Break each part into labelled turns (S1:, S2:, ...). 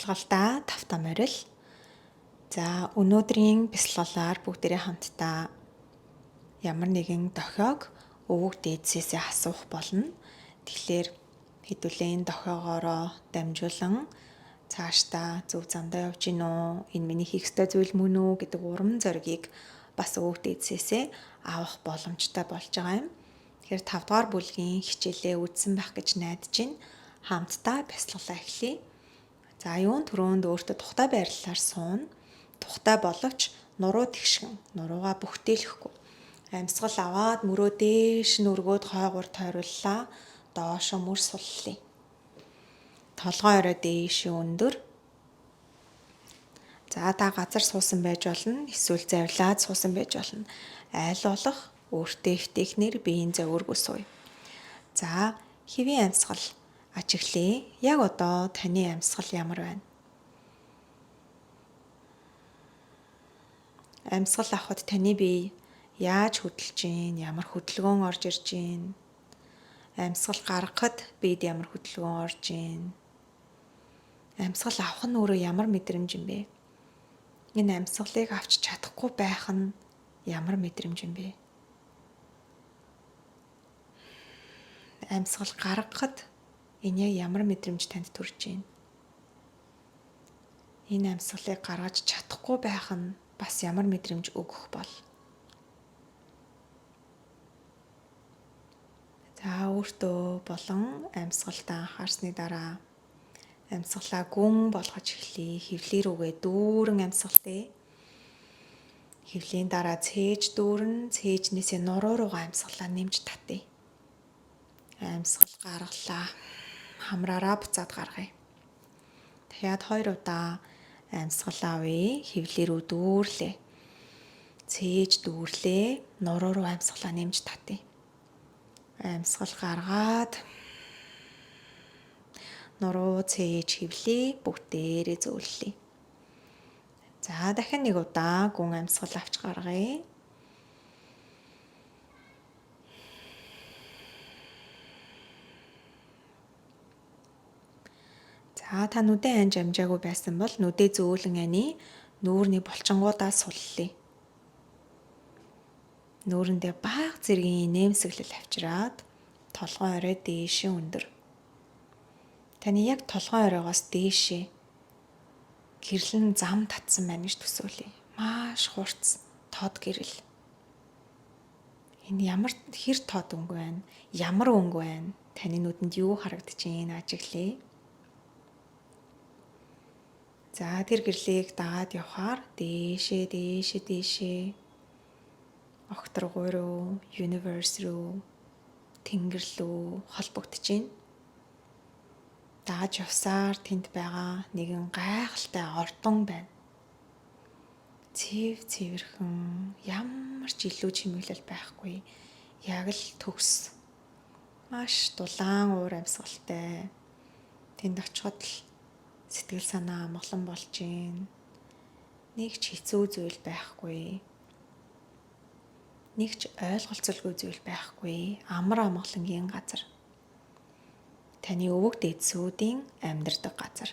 S1: Бясалгалдаа тавтаа морил. За өнөөдрийн бясалгалаар бүгдээрээ хамтдаа ямар нэгэн дохиог өвөг дээдсээсээ асуух болно. Тэгэхээр хэдүүлээ энэ дохиогоороо дамжуулан цаашдаа зөв замдаа явж гин үү? Энэ миний хийх ёстой зүйл мөн үү гэдэг урам зоригийг бас өвөг дээдсээсээ авах боломжтой болж байгаа юм. Тэгэхээр 5 дугаар бүлгийн хичээлээ үзсэн байх гэж найдаж байна. Хамтдаа бясалгалаа эхлэе. За юун түрүүнд өөртөө тухтай байрлалаар сууна. Тухтай боловч нуруу тэгшгэн, нуруугаа бүхтээлэхгүй. Амьсгал аваад мөрөө дээш нь өргөөд хойгуур тойрууллаа. Доошо мөр суллаа. Толгой орой дээш өндөр. За та газар суусан байж болно. Эсвэл завлаад суусан байж болно. Айл болох өөртөө эвтэхнэр биеийн зөвөргөө сууя. За хэвийн амьсгал ажиглая. Яг одоо таны амьсгал ямар байна? Амьсгал авахд таны бие яаж хөдөлж гин? Ямар хөдөлгөөн орж ирж гин? Амьсгал гаргахад биед ямар хөдөлгөөн орж гин? Амьсгал авах нь өөрөө ямар мэдрэмж юм бэ? Энэ амьсгалыг авч чадахгүй байх нь ямар мэдрэмж юм бэ? Амьсгал гаргахад энэ яг ямар мэдрэмж танд төрж байна? Энэ амьсгалыг гаргаж чадахгүй байх нь бас ямар мэдрэмж өгөх бол? За өөртөө болон амьсгалдаа анхаарсны дараа амьсгалаа гүн болгож эхлэе. Хевлэр үгээ дүүрэн амьсгалтай. Хевлийн дараа цээж дүүрэн, цээжнээсээ нуруу руугаа амьсгалаа нэмж татъя. Амьсгал гаргалаа. Хамраараа буцаад гаргая. Дахиад 2 удаа амьсгал авъя. Хевлэрүү дүүрлээ. Цээж дүүрлээ. Нуруу руу амьсгалаа нэмж татъя. Амьсгал гаргаад нуруу цээж хевлээ бүгдээрээ зөөллөе. За дахин 1 удаа гүн амьсгал авч гаргая. За та нүдээ анж амжаагүй байсан бол нүдээ зөөлөн ани нүүрний булчингуудаа суллаа. Нүүрэндээ бага зэргийн нэмсэглэл авчираад толгой орой дээшээ өндөр. Таны яг толгой оройгоос дээшээ гэрлэн зам татсан байна гэж төсөөлье. Маш хурц тод гэрэл. Энэ ямар хэр тод өнгө байна? Ямар өнгө байна? Таны нүдэнд юу харагдаж байна? Ажиглая. За тэр гэрлийг дагаад явхаар дээшээ огторгой руу, universe руу, тэнгэр рүү холбогдож байна. Дааж явсаар тэнд байгаа нэгэн гайхалтай ордон байна. Цэвэрхэн, ямар ч илүү чимэглэл байхгүй. Яг л төгс. Маш дулаан уур амьсгалтай. Тэнд очиход л сэтгэл санаа амгалан болж байна. Нэг ч хэцүү зүйл байхгүй. Нэг ч ойлголцолгүй зүйл байхгүй. Амар амгалангийн газар. Таны өвөг дээдсүүдийн амьдардаг газар.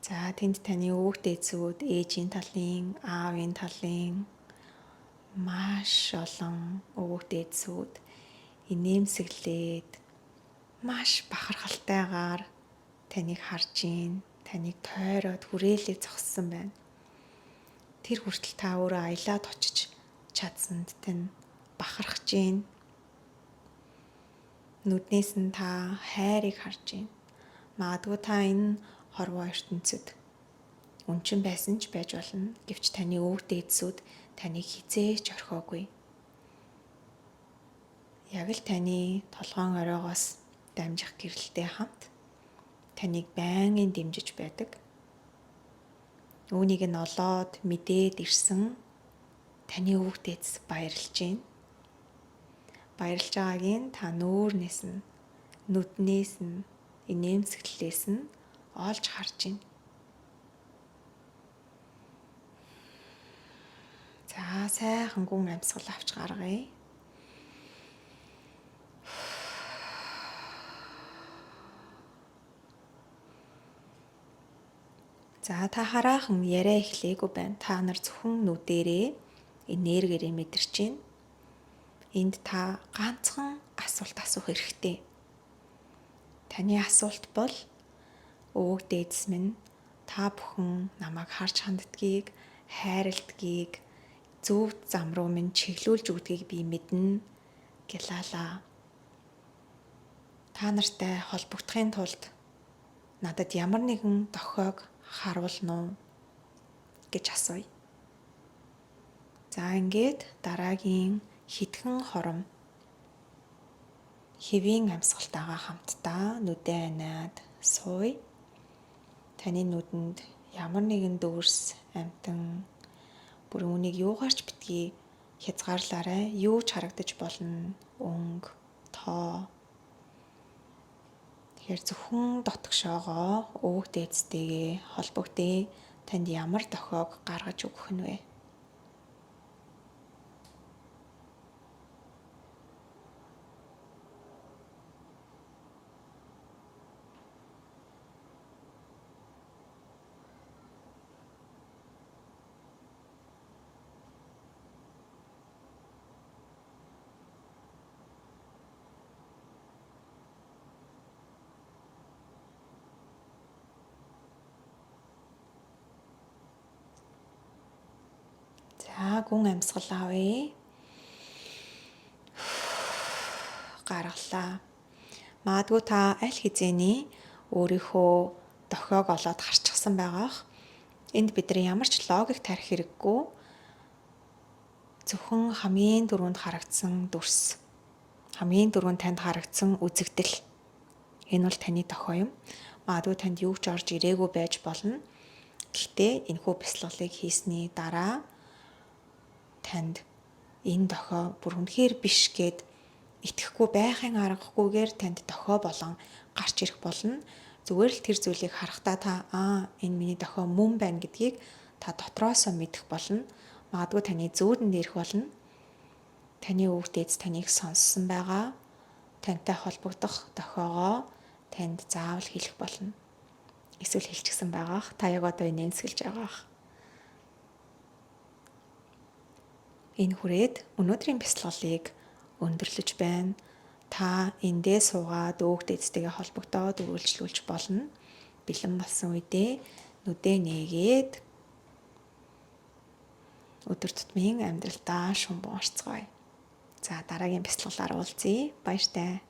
S1: За тэнд таны өвөг дээдсүүд ээжийн талын, аавын талын маш олон өвөг дээдсүүд инээмсэглээд маш бахархалтайгаар таныг харж гин, таныг тойроод хүрээлээ зогссон байна. Тэр хүртэл та өөрөө аялаад очиж чадсанд тань бахархаж гин. Нүднээс нь та хайрыг харж гин. Магадгүй та энэ хорвоо ертөнцид үнчин байсан ч байж болно. Гэвч таны өвөг дээдсүүд таныг хизээж орхиогүй. Яг л таны толгойн оройгоос дамжих гэрэлтэй хамт таныг байнгын дэмжиж байдаг. Үүнийг нь олоод мэдээд ирсэн таны өвөг дээдс баярлж байна. Баярлж байгааг нь та нүүрнээс нь, нүднээс нь, инээмсэглэлээс нь олж харж байна. За сайхан гүн амьсгал авч гаргая. За та хараахан яриа эхлэегүй байна. Та нар зөвхөн нүдэрээ энергиэрээ мэдэрч байна. Энд та ганцхан асуулт асуух хэрэгтэй. Таны асуулт бол өвөг дээдс минь та бүхэн намайг харж ханддгийг, хайрладгийг, зөв зам руу минь чиглүүлж өгдгийг би мэднэ гэлаалаа. Та нартай холбогдохын тулд надад ямар нэгэн дохиог харуулна уу гэж асууя. За ингээд дараагийн хэдхэн хором хэвийн амьсгалтайгаа хамтдаа нүдээ анаад сууя. Таны нүдэнд ямар нэгэн дүрс, амьтан бүр үүнийг юугаарч битгий хязгаарлаарай. Юу ч харагдаж болно. Өнгө, тоо. Тэгэхээр зөвхөн дотгошоогоо өвөг дээдстэйгээ холбогдъё. Танд ямар дохиог гаргаж өгөх нь вэ? За гүн амьсгал авъя. Гаргалаа. Магадгүй та аль хэзээний өөрийнхөө дохиог олоод харчихсан байгаах. Энд бид нар ямар ч логик тарих хэрэггүй. Зөвхөн хамгийн түрүүнд харагдсан дүрс, хамгийн түрүүнд танд харагдсан үзэгдэл. Энэ бол таны дохио юм. Магадгүй танд юу ч орж ирээгүй байж болно. Гэхдээ энэхүү бясалгалыг хийсний дараа танд энэ дохио бүр үнэхээр биш гэд итгэхгүй байхын аргагүйгээр танд дохио болон гарч ирэх болно. Зүгээр л тэр зүйлийг харахтаа та энэ миний дохио мөн байна гэдгийг та дотроосоо мэдэх болно. Магадгүй таны зүүдэнд ирэх болно. Таны өвөг дээдс таныг сонссон байгаа. Тантай холбогдох дохиогоо танд заавал хэлэх болно. Эсвэл хэлчихсэн байгаах. Та яг одоо энэ нэмсгэлж байгаах. Энэ хүрээд өнөөдрийн бясалгалыг өндөрлөж байна. Та эндээ суугаад өвөг дээдстэйгээ холбогдоод үргэлжлүүлж болно. Бэлэн болсон үедээ нүдээ нээгээд өдөр тутмын амьдралдаа шумбан орцгоё. За дараагийн бясалгалаар уулзъя. Баяртай.